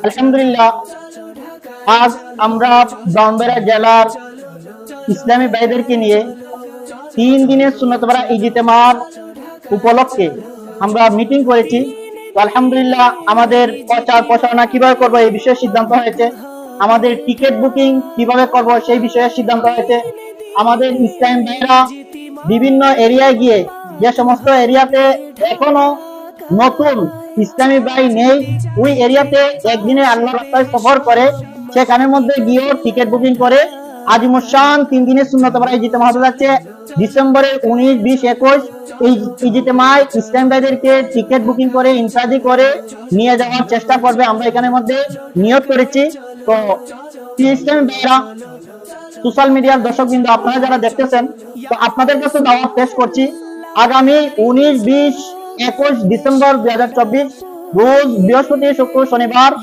আলহামদুলিল্লাহ, আজ আমরা ব্রাহ্মণবাড়িয়া জেলার ইসলামী ভাইদেরকে নিয়ে 3 দিনের সুন্নত পাড়া ইজতেমার উপলক্ষে আমরা মিটিং করেছি। তো আলহামদুলিল্লাহ, আমাদের প্রচার প্রসারণা কিভাবে করবো এই বিষয়ে সিদ্ধান্ত হয়েছে। আমাদের টিকিট বুকিং কিভাবে করব সেই বিষয়ে সিদ্ধান্ত হয়েছে। আমাদের ইসলামী ভাইরা বিভিন্ন এরিয়ায় গিয়ে, যে সমস্ত এরিয়াতে এখনো নতুন ইসলামী ভাই নেই, ওই এরিয়াতে একদিনে আল্লাহ রাস্তায় সফর করে সেখানের মধ্যে গিয়েও টিকিট বুকিং করে আজিমুসান 3 দিনের সুন্নত পাড়া ইজতেমা হতে যাচ্ছে ডিসেম্বরের 19, 20, 21। এই ইজতেমায় ইসলাম ভাইদেরকে টিকিট বুকিং করে ইনসাদি করে নিয়ে যাওয়ার চেষ্টা করবে, আমরা এখানের মধ্যে নিয়ত করেছি। তো ইসলামী ভাইরা, সোশ্যাল মিডিয়ার দর্শক বিন্দু আপনারা যারা দেখতেছেন, তো আপনাদের কাছে দাওয়াত পেশ করছি আগামী 19, 20, 21 ডিসেম্বর 2024 রোজ বৃহস্পতি, শুক্র, শনিবার